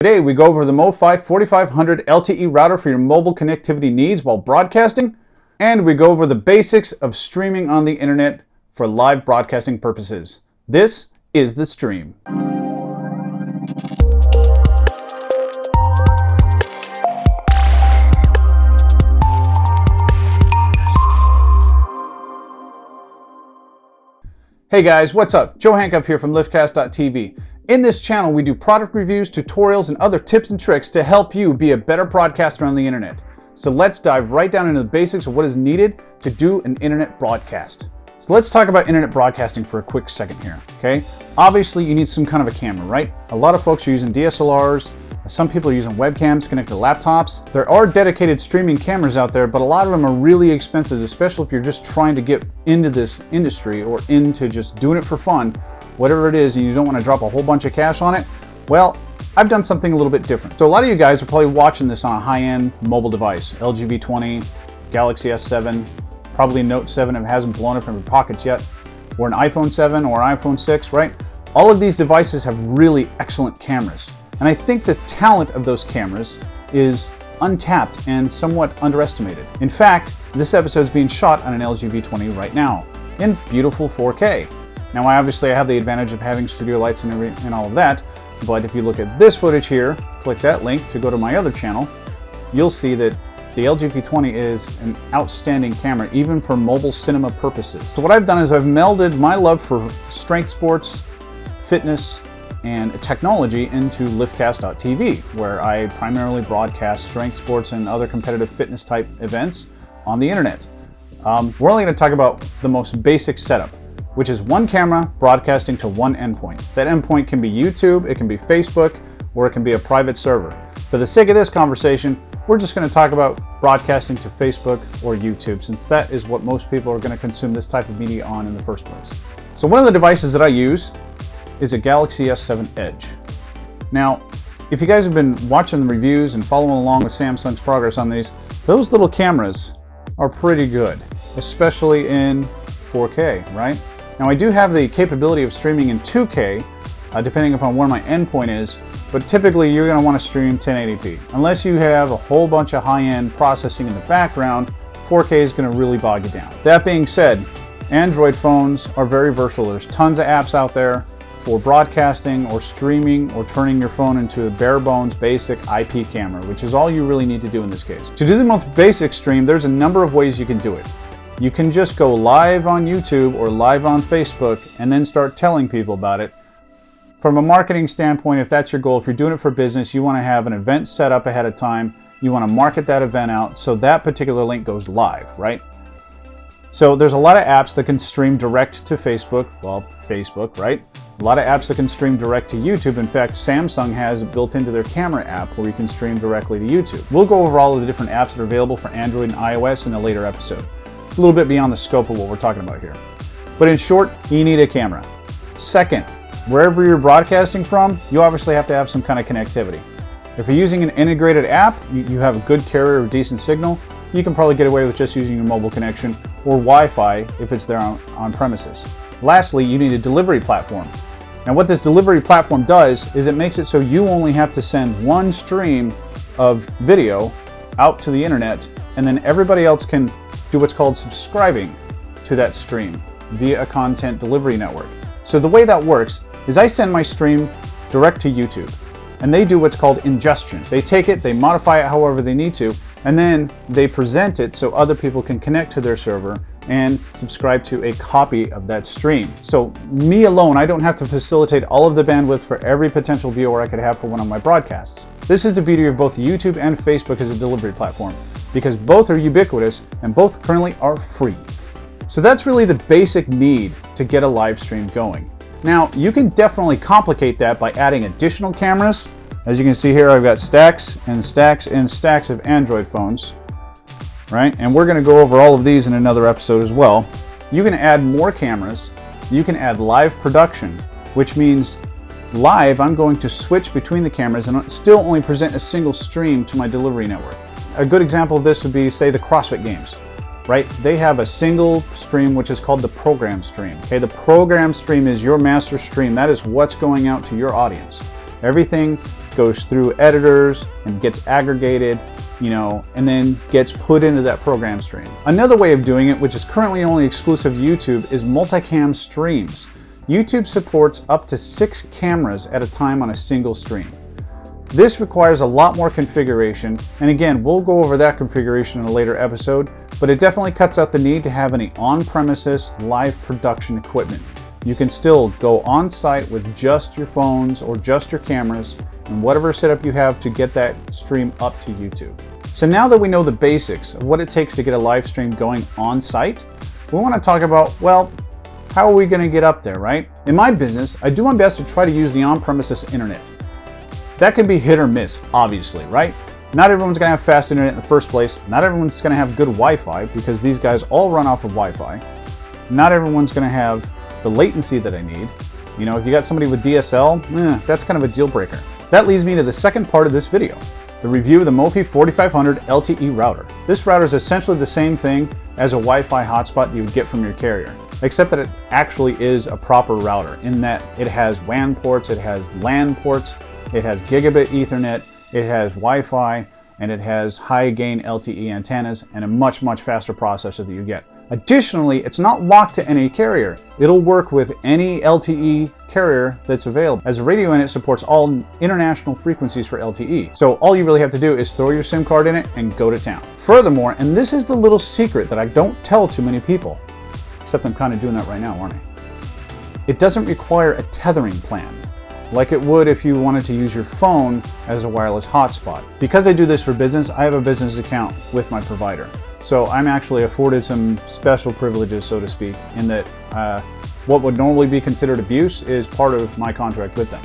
Today we go over the MoFi 4500 LTE router for your mobile connectivity needs while broadcasting, and we go over the basics of streaming on the internet for live broadcasting purposes. This is the stream. Hey guys, what's up? Joe Hankoff here from liftcast.tv. In this channel, we do product reviews, tutorials, and other tips and tricks to help you be a better broadcaster on the internet. So let's dive right down into the basics of what is needed to do an internet broadcast. So let's talk about internet broadcasting for a quick second here, okay? Obviously, you need some kind of a camera, right? A lot of folks are using DSLRs. Some people are using webcams connected to laptops. There are dedicated streaming cameras out there, but a lot of them are really expensive, especially if you're just trying to get into this industry or into just doing it for fun, whatever it is, and you don't want to drop a whole bunch of cash on it. Well, I've done something a little bit different. So a lot of you guys are probably watching this on a high-end mobile device, LG V20, Galaxy S7, probably Note 7 if it hasn't blown up from your pockets yet, or an iPhone 7 or an iPhone 6, right? All of these devices have really excellent cameras. And I think the talent of those cameras is untapped and somewhat underestimated. In fact, this episode is being shot on an LG V20 right now in beautiful 4K. Now, obviously, I have the advantage of having studio lights and all of that, but if you look at this footage here, click that link to go to my other channel, you'll see that the LG V20 is an outstanding camera, even for mobile cinema purposes. So what I've done is I've melded my love for strength sports, fitness, and technology into liftcast.tv, where I primarily broadcast strength sports and other competitive fitness type events on the internet. We're only going to talk about the most basic setup, which is one camera broadcasting to one endpoint. That endpoint can be YouTube, it can be Facebook, or it can be a private server. For the sake of this conversation, we're just going to talk about broadcasting to Facebook or YouTube, since that is what most people are going to consume this type of media on in the first place. So one of the devices that I use is a Galaxy S7 Edge. Now, if you guys have been watching the reviews and following along with Samsung's progress on these, those little cameras are pretty good, especially in 4K, right? Now, I do have the capability of streaming in 2K, depending upon where my endpoint is, but typically you're going to want to stream 1080p. Unless you have a whole bunch of high-end processing in the background, 4K is going to really bog you down. That being said, Android phones are very versatile. There's tons of apps out there for broadcasting or streaming or turning your phone into a bare bones basic IP camera, which is all you really need to do in this case. To do the most basic stream, there's a number of ways you can do it. You can just go live on YouTube or live on Facebook and then start telling people about it. From a marketing standpoint, if that's your goal, if you're doing it for business, you want to have an event set up ahead of time. You want to market that event out so that particular link goes live, right? So there's a lot of apps that can stream direct to Facebook. Well, Facebook, right? A lot of apps that can stream direct to YouTube. In fact, Samsung has it built into their camera app where you can stream directly to YouTube. We'll go over all of the different apps that are available for Android and iOS in a later episode. It's a little bit beyond the scope of what we're talking about here. But in short, you need a camera. Second, wherever you're broadcasting from, you obviously have to have some kind of connectivity. If you're using an integrated app, you have a good carrier or decent signal, you can probably get away with just using your mobile connection or Wi-Fi if it's there on premises. Lastly, you need a delivery platform. Now what this delivery platform does is it makes it so you only have to send one stream of video out to the internet, and then everybody else can do what's called subscribing to that stream via a content delivery network. So the way that works is I send my stream direct to YouTube, and they do what's called ingestion. They take it, they modify it however they need to, and then they present it so other people can connect to their server and subscribe to a copy of that stream. So me alone, I don't have to facilitate all of the bandwidth for every potential viewer I could have for one of my broadcasts. This is the beauty of both YouTube and Facebook as a delivery platform, because both are ubiquitous and both currently are free. So that's really the basic need to get a live stream going. Now, you can definitely complicate that by adding additional cameras. As you can see here, I've got stacks and stacks and stacks of Android phones, right? And we're going to go over all of these in another episode as well. You can add more cameras. You can add live production, which means live, I'm going to switch between the cameras and still only present a single stream to my delivery network. A good example of this would be, say, the CrossFit Games, right? They have a single stream, which is called the program stream. Okay, the program stream is your master stream. That is what's going out to your audience. Everything goes through editors and gets aggregated, and then gets put into that program stream. Another way of doing it, which is currently only exclusive to YouTube, is multicam streams. YouTube supports up to 6 cameras at a time on a single stream. This requires a lot more configuration, and again, we'll go over that configuration in a later episode, but it definitely cuts out the need to have any on-premises live production equipment. You can still go on-site with just your phones or just your cameras and whatever setup you have to get that stream up to YouTube. So now that we know the basics of what it takes to get a live stream going on-site, we want to talk about, well, how are we going to get up there, right? In my business, I do my best to try to use the on-premises internet. That can be hit or miss, obviously, right? Not everyone's going to have fast internet in the first place. Not everyone's going to have good Wi-Fi because these guys all run off of Wi-Fi. Not everyone's going to have the latency that I need. If you got somebody with DSL, that's kind of a deal breaker. That leads me to the second part of this video, the review of the MoFi 4500 LTE router. This router is essentially the same thing as a Wi-Fi hotspot you would get from your carrier, except that it actually is a proper router in that it has WAN ports, it has LAN ports, it has gigabit Ethernet, it has Wi-Fi, and it has high gain LTE antennas and a much, much faster processor that you get. Additionally, it's not locked to any carrier. It'll work with any LTE carrier that's available, as the radio in it supports all international frequencies for LTE. So all you really have to do is throw your SIM card in it and go to town. Furthermore, and this is the little secret that I don't tell too many people, except I'm kind of doing that right now, aren't I? It doesn't require a tethering plan, like it would if you wanted to use your phone as a wireless hotspot. Because I do this for business, I have a business account with my provider. So I'm actually afforded some special privileges, so to speak, in that what would normally be considered abuse is part of my contract with them.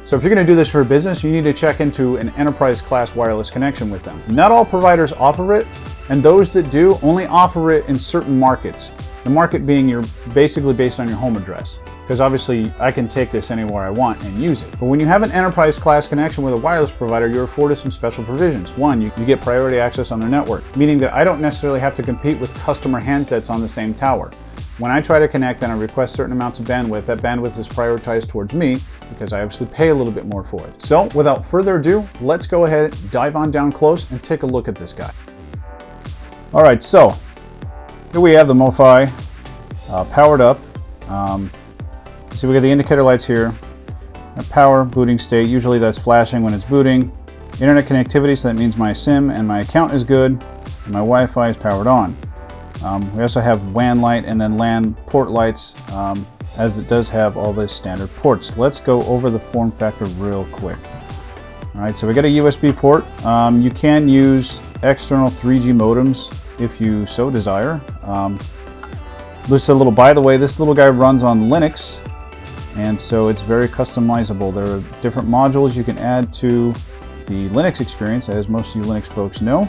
So if you're going to do this for a business, you need to check into an enterprise class wireless connection with them. Not all providers offer it, and those that do only offer it in certain markets. The market being basically based on your home address. Because obviously I can take this anywhere I want and use it. But when you have an enterprise class connection with a wireless provider, you're afforded some special provisions. One, you get priority access on their network, meaning that I don't necessarily have to compete with customer handsets on the same tower. When I try to connect and I request certain amounts of bandwidth, that bandwidth is prioritized towards me because I obviously pay a little bit more for it. So without further ado, let's go ahead, dive on down close and take a look at this guy. All right, so here we have the MoFi powered up. So we got the indicator lights here, power, booting state, usually that's flashing when it's booting. Internet connectivity, so that means my SIM and my account is good, and my Wi-Fi is powered on. We also have WAN light and then LAN port lights, as it does have all the standard ports. Let's go over the form factor real quick. All right, so we got a USB port. You can use external 3G modems if you so desire. Just a little, by the way, this little guy runs on Linux, and so it's very customizable. There are different modules you can add to the Linux experience, as most of you Linux folks know,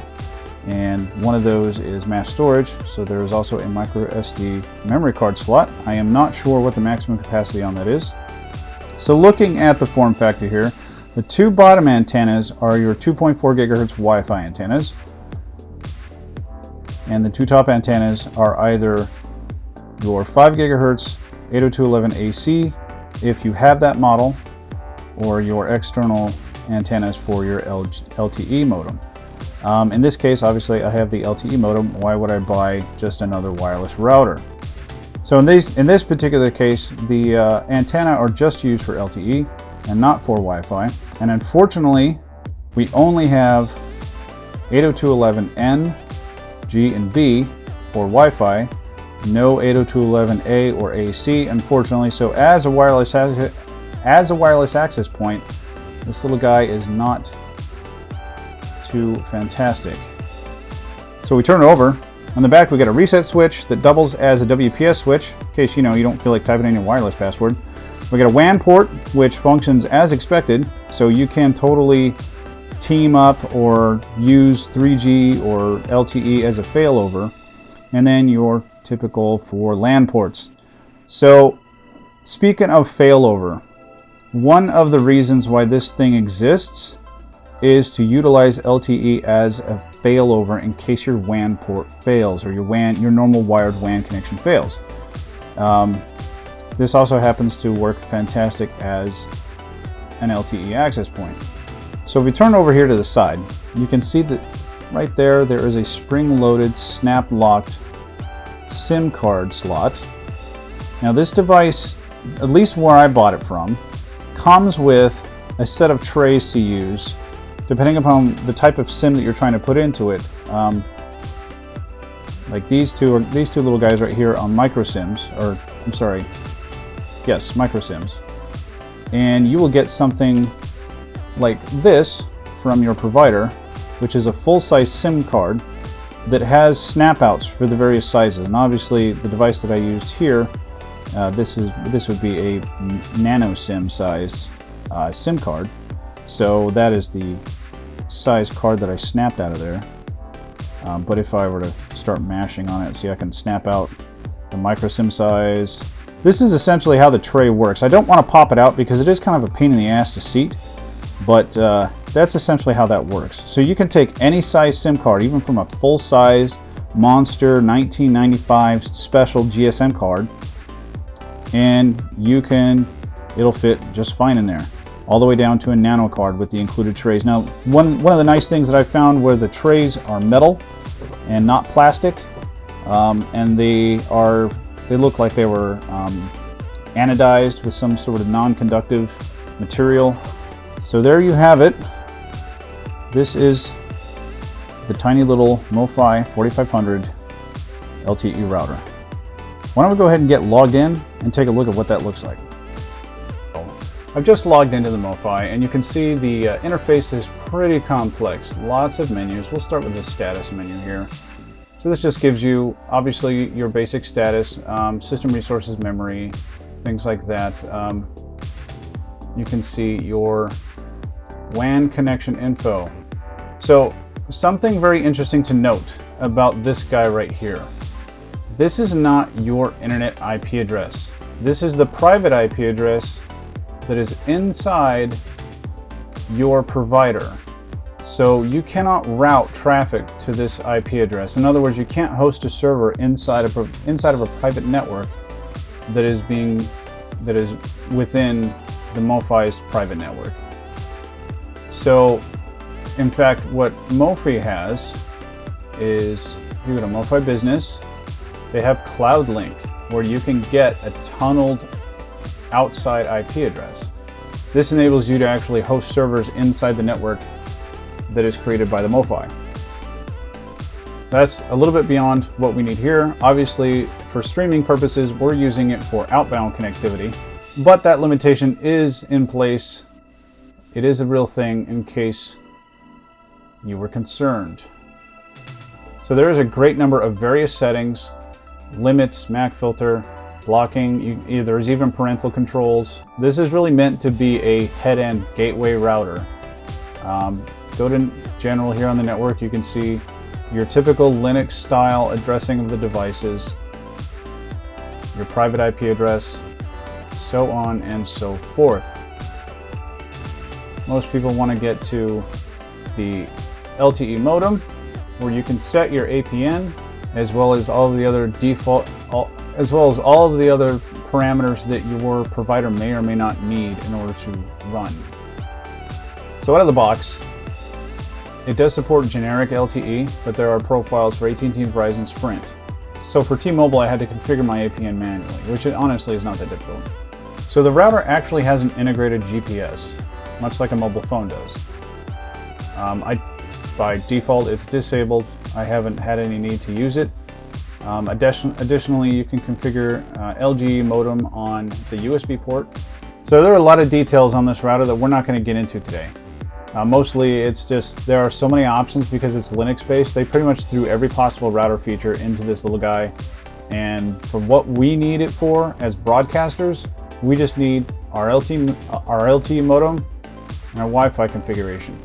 and one of those is mass storage, so there is also a micro SD memory card slot. I am not sure what the maximum capacity on that is. So looking at the form factor here, the two bottom antennas are your 2.4 gigahertz Wi-Fi antennas, and the two top antennas are either your 5 gigahertz 802.11ac if you have that model, or your external antennas for your LTE modem. In this case, obviously I have the LTE modem. Why would I buy just another wireless router? So in this particular case, the antenna are just used for LTE and not for Wi-Fi. And unfortunately, we only have 802.11n, G, and B for Wi-Fi. No 802.11a or AC, unfortunately. So as a wireless access point, this little guy is not too fantastic. So we turn it over. On the back, we got a reset switch that doubles as a WPS switch in case you don't feel like typing in your wireless password. We got a WAN port which functions as expected, so you can totally team up or use 3G or LTE as a failover. And then your typical for LAN ports. So speaking of failover, one of the reasons why this thing exists is to utilize LTE as a failover in case your WAN port fails or your normal wired WAN connection fails. This also happens to work fantastic as an LTE access point. So if we turn over here to the side, you can see that right there is a spring-loaded, snap-locked SIM card slot. Now this device, at least where I bought it from, comes with a set of trays to use, depending upon the type of SIM that you're trying to put into it. Like these two little guys right here on micro SIMs, or I'm sorry, yes, micro SIMs. And you will get something like this from your provider, which is a full-size SIM card that has snap-outs for the various sizes. And obviously the device that I used here, this would be a nano SIM size SIM card. So that is the size card that I snapped out of there. But if I were to start mashing on it, see, I can snap out the micro SIM size. This is essentially how the tray works. I don't want to pop it out because it is kind of a pain in the ass to seat, but that's essentially how that works. So you can take any size SIM card, even from a full-size Monster 1995 special GSM card, and it'll fit just fine in there, all the way down to a nano card with the included trays. Now, one of the nice things that I found where the trays are metal and not plastic, and they look like they were anodized with some sort of non-conductive material. So there you have it. This is the tiny little MoFi 4500 LTE router. Why don't we go ahead and get logged in and take a look at what that looks like. I've just logged into the MoFi, and you can see the interface is pretty complex. Lots of menus. We'll start with the status menu here. So this just gives you, obviously, your basic status, system resources, memory, things like that. You can see your WAN connection info. So something very interesting to note about this guy right here. This is not your internet IP address. This is the private IP address that is inside your provider. So you cannot route traffic to this IP address. In other words, you can't host a server inside of a private network that is within the MoFi's private network. So in fact, what MoFi has is, if you go to MoFi Business, they have Cloud Link, where you can get a tunneled outside IP address. This enables you to actually host servers inside the network that is created by the MoFi. That's a little bit beyond what we need here. Obviously, for streaming purposes, we're using it for outbound connectivity, but that limitation is in place. It is a real thing in case you were concerned. So there is a great number of various settings, limits, MAC filter, blocking, there's even parental controls. This is really meant to be a head-end gateway router. Go to General here on the network, you can see your typical Linux style addressing of the devices, your private IP address, so on and so forth. Most people want to get to the LTE modem, where you can set your APN as well as all of the other parameters that your provider may or may not need in order to run. So out of the box, it does support generic LTE, but there are profiles for AT&T, Verizon, Sprint. So for T-Mobile, I had to configure my APN manually, which honestly is not that difficult. So the router actually has an integrated GPS, much like a mobile phone does. By default, it's disabled. I haven't had any need to use it. Additionally, you can configure LTE modem on the USB port. So there are a lot of details on this router that we're not going to get into today. Mostly it's just, there are so many options because it's Linux based. They pretty much threw every possible router feature into this little guy. And for what we need it for as broadcasters, we just need our LTE modem and our Wi-Fi configuration.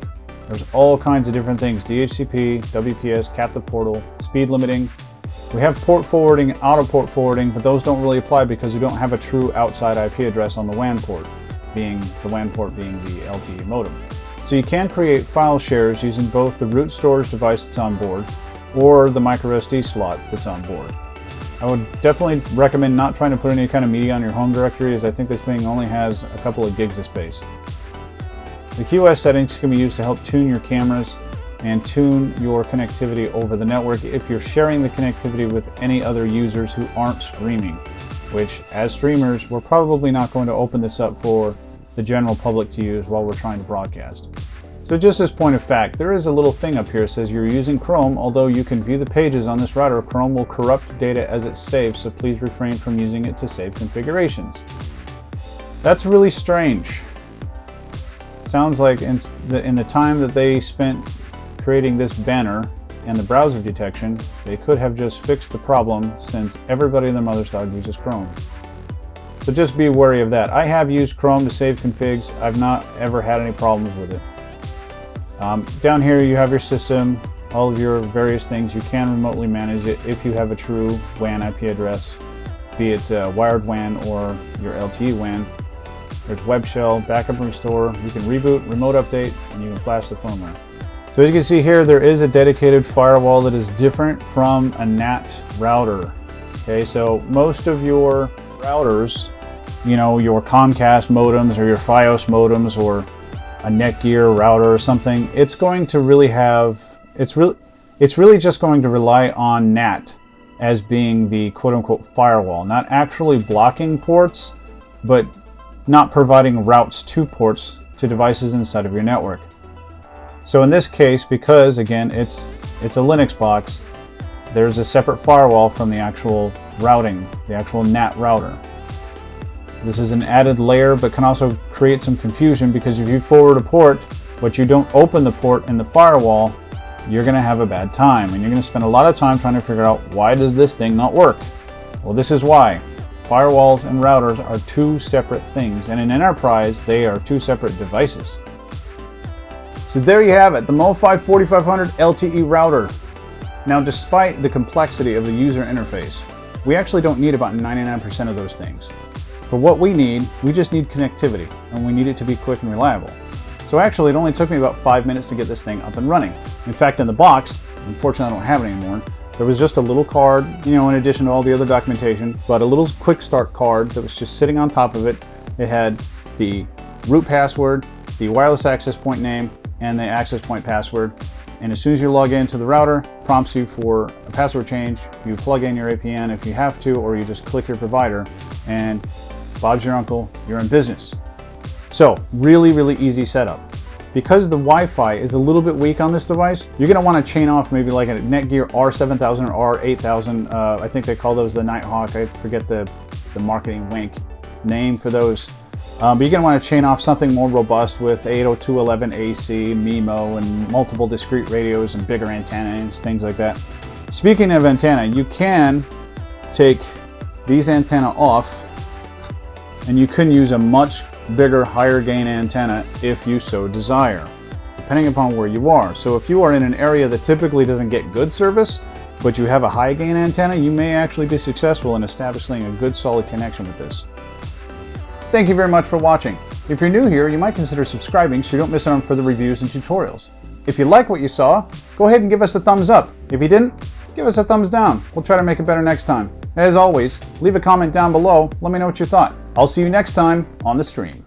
There's all kinds of different things: DHCP, WPS, captive portal, speed limiting. We have port forwarding, auto port forwarding, but those don't really apply because we don't have a true outside IP address on the WAN port, being the LTE modem. So you can create file shares using both the root storage device that's on board or the microSD slot that's on board. I would definitely recommend not trying to put any kind of media on your home directory, as I think this thing only has a couple of gigs of space. The QoS settings can be used to help tune your cameras and tune your connectivity over the network if you're sharing the connectivity with any other users who aren't streaming, which as streamers, we're probably not going to open this up for the general public to use while we're trying to broadcast. So just as point of fact, there is a little thing up here that says you're using Chrome. Although you can view the pages on this router, Chrome will corrupt data as it saves, so please refrain from using it to save configurations. That's really strange. Sounds like in the time that they spent creating this banner and the browser detection, they could have just fixed the problem, since everybody and their mother's dog uses Chrome. So just be wary of that. I have used Chrome to save configs. I've not ever had any problems with it. Down here you have your system, all of your various things. You can remotely manage it if you have a true WAN IP address, be it wired WAN or your LTE WAN. There's web shell, backup and restore. You can reboot, remote update, and you can flash the firmware. So as you can see here, there is a dedicated firewall that is different from a NAT router. Okay, so most of your routers, you know, your Comcast modems or your Fios modems or a Netgear router or something, it's going to really have, it's really just going to rely on NAT as being the quote-unquote firewall, not actually blocking ports, but not providing routes to ports to devices inside of your network. So in this case, because again it's a Linux box, there's a separate firewall from the actual routing, the actual NAT router. This is an added layer, but can also create some confusion, because if you forward a port but you don't open the port in the firewall, you're going to have a bad time, and you're going to spend a lot of time trying to figure out, why does this thing not work? Well, this is why. Firewalls and routers are two separate things, and in enterprise they are two separate devices. So there you have it, the MoFi 4500 LTE router. Now, despite the complexity of the user interface, we actually don't need about 99% of those things. For what we need, we just need connectivity, and we need it to be quick and reliable. So actually, it only took me about 5 minutes to get this thing up and running. In fact, in the box, unfortunately I don't have it anymore, there was just a little card, you know, in addition to all the other documentation, but a little quick start card that was just sitting on top of it. It had the root password, the wireless access point name, and the access point password. And as soon as you log into the router, prompts you for a password change. You plug in your APN if you have to, or you just click your provider, and Bob's your uncle, you're in business. So really, really easy setup. Because the Wi-Fi is a little bit weak on this device, you're going to want to chain off maybe like a Netgear R7000 or R8000. I think they call those the Nighthawk. I forget the marketing wink name for those. But you're going to want to chain off something more robust with 802.11ac, MIMO, and multiple discrete radios and bigger antennas, things like that. Speaking of antenna, you can take these antenna off, and you can use a much bigger, higher gain antenna if you so desire, depending upon where you are. So if you are in an area that typically doesn't get good service, but you have a high gain antenna, you may actually be successful in establishing a good solid connection with this. Thank you very much for watching. If you're new here, you might consider subscribing so you don't miss out on further reviews and tutorials. If you like what you saw, go ahead and give us a thumbs up. If you didn't, give us a thumbs down. We'll try to make it better next time. As always, leave a comment down below. Let me know what you thought. I'll see you next time on the stream.